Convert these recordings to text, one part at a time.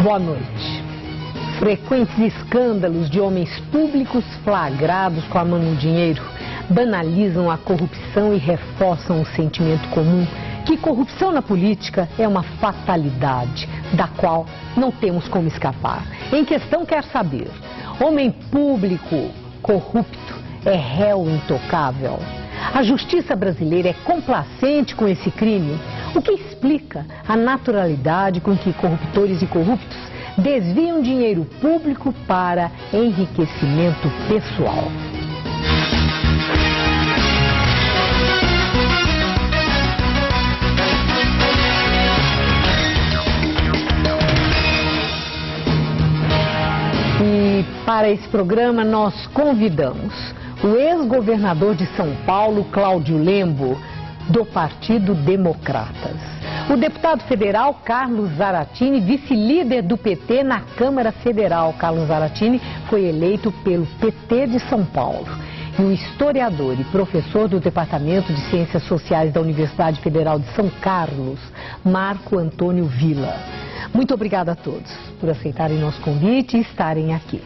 Boa noite. Frequentes escândalos de homens públicos flagrados com a mão no dinheiro banalizam a corrupção e reforçam o sentimento comum que corrupção na política é uma fatalidade, da qual não temos como escapar. Em questão quer saber, homem público corrupto é réu intocável? A justiça brasileira é complacente com esse crime? O que explica a naturalidade com que corruptores e corruptos desviam dinheiro público para enriquecimento pessoal? E para esse programa nós convidamos o ex-governador de São Paulo, Cláudio Lembo, do Partido Democratas. O deputado federal Carlos Zaratini, vice-líder do PT na Câmara Federal. Carlos Zaratini foi eleito pelo PT de São Paulo. E o historiador e professor do Departamento de Ciências Sociais da Universidade Federal de São Carlos, Marco Antônio Villa. Muito obrigada a todos por aceitarem nosso convite e estarem aqui.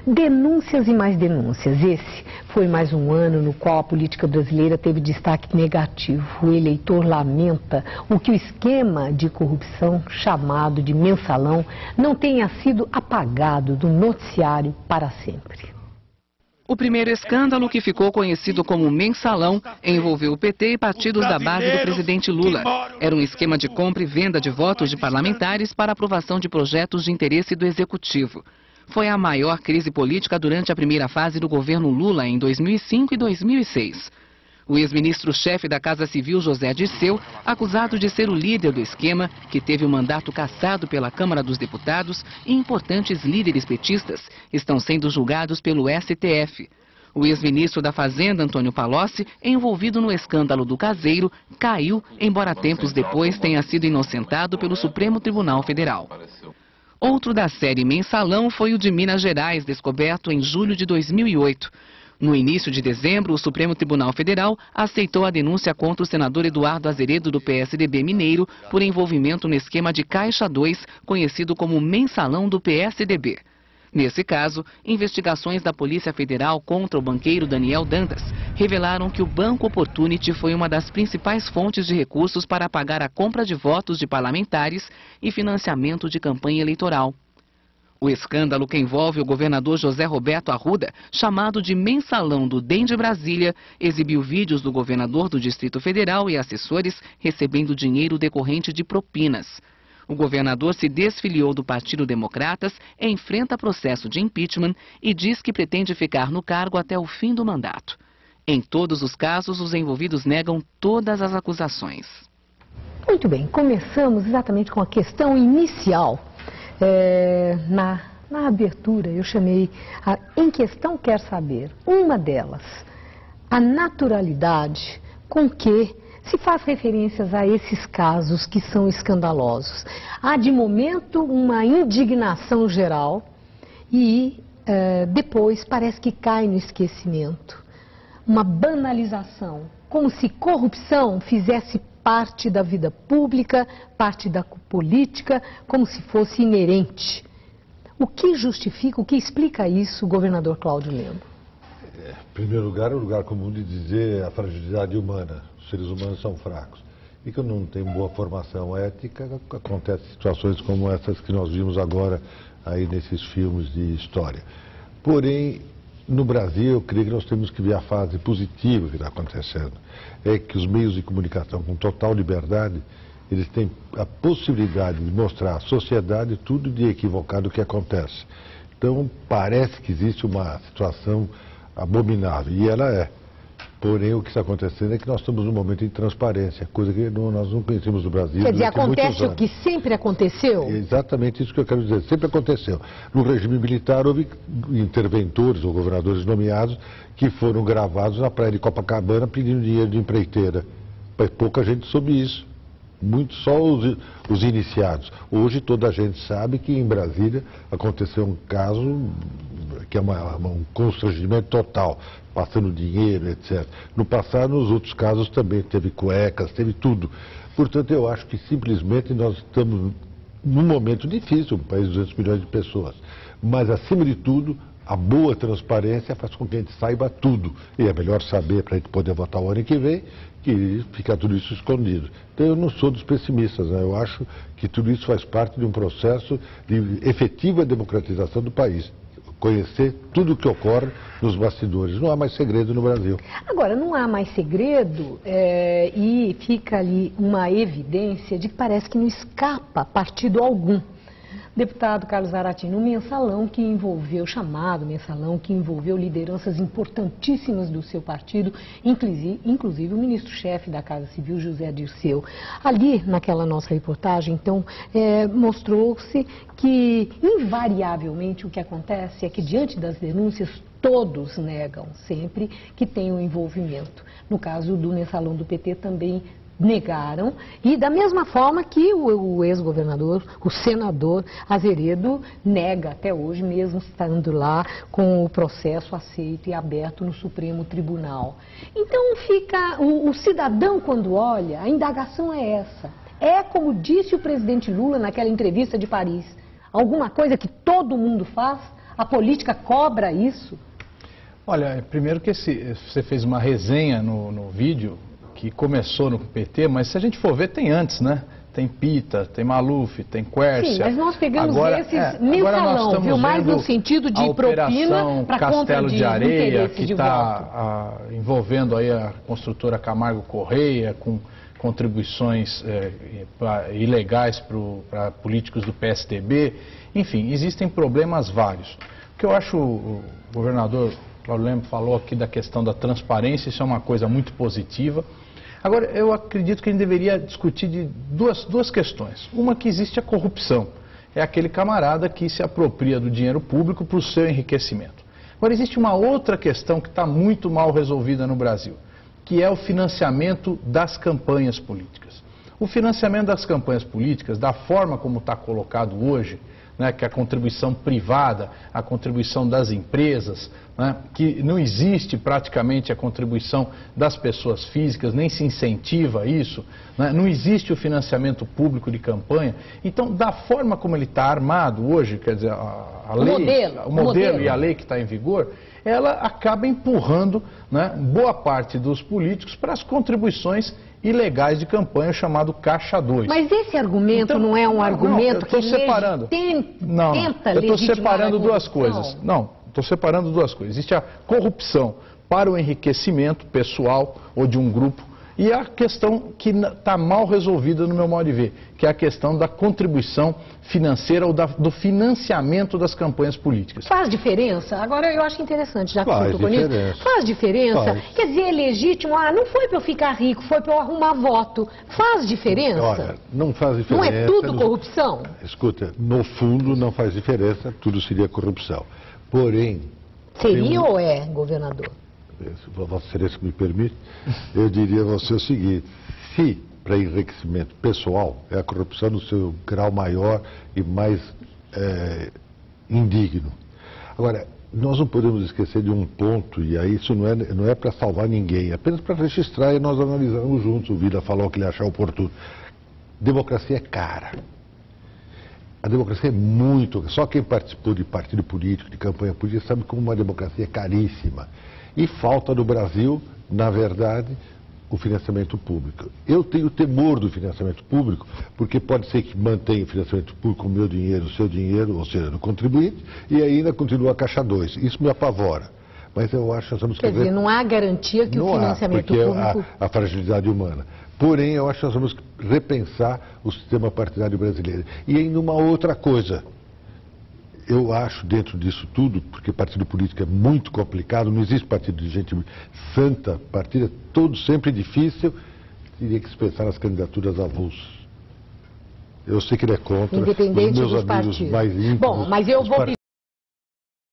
Denúncias e mais denúncias. Esse foi mais um ano no qual a política brasileira teve destaque negativo. O eleitor lamenta o que o esquema de corrupção chamado de mensalão não tenha sido apagado do noticiário para sempre. O primeiro escândalo, que ficou conhecido como mensalão, envolveu o PT e partidos da base do presidente Lula. Era um esquema de compra e venda de votos de parlamentares para aprovação de projetos de interesse do executivo. Foi a maior crise política durante a primeira fase do governo Lula em 2005 e 2006. O ex-ministro-chefe da Casa Civil, José Dirceu, acusado de ser o líder do esquema, que teve o mandato cassado pela Câmara dos Deputados, e importantes líderes petistas estão sendo julgados pelo STF. O ex-ministro da Fazenda, Antônio Palocci, envolvido no escândalo do caseiro, caiu, embora tempos depois tenha sido inocentado pelo Supremo Tribunal Federal. Outro da série mensalão foi o de Minas Gerais, descoberto em julho de 2008. No início de dezembro, o Supremo Tribunal Federal aceitou a denúncia contra o senador Eduardo Azeredo, do PSDB mineiro, por envolvimento no esquema de Caixa 2, conhecido como mensalão do PSDB. Nesse caso, investigações da Polícia Federal contra o banqueiro Daniel Dantas revelaram que o Banco Opportunity foi uma das principais fontes de recursos para pagar a compra de votos de parlamentares e financiamento de campanha eleitoral. O escândalo, que envolve o governador José Roberto Arruda, chamado de mensalão do DEM de Brasília, exibiu vídeos do governador do Distrito Federal e assessores recebendo dinheiro decorrente de propinas. O governador se desfiliou do Partido Democratas, enfrenta processo de impeachment e diz que pretende ficar no cargo até o fim do mandato. Em todos os casos, os envolvidos negam todas as acusações. Muito bem, começamos exatamente com a questão inicial. Na abertura eu chamei a Em Questão Quer Saber. Uma delas, a naturalidade com que se faz referências a esses casos que são escandalosos. Há de momento uma indignação geral e depois parece que cai no esquecimento. Uma banalização, como se corrupção fizesse parte da vida pública, parte da política, como se fosse inerente. O que justifica, o que explica isso, governador Cláudio Lembo? Em primeiro lugar, é o lugar comum de dizer a fragilidade humana. Os seres humanos são fracos. E quando não tem boa formação ética, acontecem situações como essas que nós vimos agora aí nesses filmes de história. Porém, no Brasil, eu creio que nós temos que ver a fase positiva que está acontecendo. É que os meios de comunicação com total liberdade, eles têm a possibilidade de mostrar à sociedade tudo de equivocado que acontece. Então, parece que existe uma situação abominável, e ela é. Porém, o que está acontecendo é que nós estamos num momento de transparência, coisa que nós não conhecemos no Brasil. Quer dizer, acontece o que sempre aconteceu? É exatamente isso que eu quero dizer, sempre aconteceu. No regime militar houve interventores ou governadores nomeados que foram gravados na praia de Copacabana pedindo dinheiro de empreiteira. Mas pouca gente soube isso, muito só os iniciados. Hoje toda a gente sabe que em Brasília aconteceu um caso que é um constrangimento total, passando dinheiro, etc. No passado, nos outros casos também teve cuecas, teve tudo. Portanto, eu acho que simplesmente nós estamos num momento difícil, um país de 200 milhões de pessoas. Mas, acima de tudo, a boa transparência faz com que a gente saiba tudo. E é melhor saber para a gente poder votar o ano que vem, que fica tudo isso escondido. Então eu não sou dos pessimistas, né? Eu acho que tudo isso faz parte de um processo de efetiva democratização do país. Conhecer tudo o que ocorre nos bastidores. Não há mais segredo no Brasil. Agora, não há mais segredo e fica ali uma evidência de que parece que não escapa partido algum. Deputado Carlos Zaratini, um mensalão que envolveu, chamado mensalão, que envolveu lideranças importantíssimas do seu partido, inclusive o ministro-chefe da Casa Civil, José Dirceu. Ali, naquela nossa reportagem, então, mostrou-se que, invariavelmente, o que acontece é que, diante das denúncias, todos negam sempre que tem um envolvimento. No caso do mensalão do PT, também negaram, e da mesma forma que o ex-governador, o senador Azeredo, nega até hoje, mesmo estando lá com o processo aceito e aberto no Supremo Tribunal. Então fica, o cidadão quando olha, a indagação é essa. É como disse o presidente Lula naquela entrevista de Paris, alguma coisa que todo mundo faz, a política cobra isso? Olha, primeiro que você fez uma resenha no vídeo, que começou no PT, mas se a gente for ver, tem antes, né? Tem Pita, tem Maluf, tem Quércia. Sim, mas nós pegamos esses mensalão, viu? Mais no sentido de propina para compra de areia, que está envolvendo aí a construtora Camargo Correia, com contribuições ilegais para políticos do PSDB. Enfim, existem problemas vários. O que eu acho, o governador Cláudio Lembo falou aqui da questão da transparência, isso é uma coisa muito positiva. Agora, eu acredito que a gente deveria discutir de duas questões. Uma, que existe a corrupção. É aquele camarada que se apropria do dinheiro público para o seu enriquecimento. Agora, existe uma outra questão que está muito mal resolvida no Brasil, que é o financiamento das campanhas políticas. O financiamento das campanhas políticas, da forma como está colocado hoje, né, que a contribuição privada, a contribuição das empresas, né, que não existe praticamente a contribuição das pessoas físicas, nem se incentiva isso, né, não existe o financiamento público de campanha. Então, da forma como ele está armado hoje, quer dizer, a lei, o modelo e a lei que está em vigor, ela acaba empurrando, né, boa parte dos políticos para as contribuições ilegais de campanha, chamado Caixa 2. Mas esse argumento então, não é um argumento que tenta eu estou separando duas coisas. Não, estou separando duas coisas. Existe a corrupção para o enriquecimento pessoal ou de um grupo, e a questão que está mal resolvida no meu modo de ver, que é a questão da contribuição financeira ou do financiamento das campanhas políticas. Faz diferença? Agora eu acho interessante, já que você tocou nisso. Faz diferença? Faz. Quer dizer, é legítimo, não foi para eu ficar rico, foi para eu arrumar voto. Faz diferença? Olha, não faz diferença. Não é tudo corrupção? Escuta, no fundo não faz diferença, tudo seria corrupção. Porém... Seria ou é, governador? Vossa Excelência me permite, eu diria a você o seguinte: se para enriquecimento pessoal é a corrupção no seu grau maior e mais indigno. Agora, nós não podemos esquecer de um ponto, e aí isso não é para salvar ninguém, é apenas para registrar e nós analisamos juntos. O Vida falou o que ele achar oportuno. Democracia é cara. A democracia é muito... Só quem participou de partido político, de campanha política, sabe como uma democracia é caríssima. E falta no Brasil, na verdade, o financiamento público. Eu tenho temor do financiamento público, porque pode ser que mantenha o financiamento público com o meu dinheiro, o seu dinheiro, ou seja, do contribuinte, e ainda continua a Caixa 2. Isso me apavora. Mas eu acho que nós temos que... Quer dizer, não há garantia que o financiamento público... Porque a fragilidade humana. Porém, eu acho que nós vamos repensar o sistema partidário brasileiro. E ainda uma outra coisa. Eu acho, dentro disso tudo, porque partido político é muito complicado, não existe partido de gente santa, partido é todo sempre difícil, teria que se pensar nas candidaturas avulsas. Eu sei que ele é contra, independente os meus dos amigos partidos. mais íntimos... Bom, mas eu vou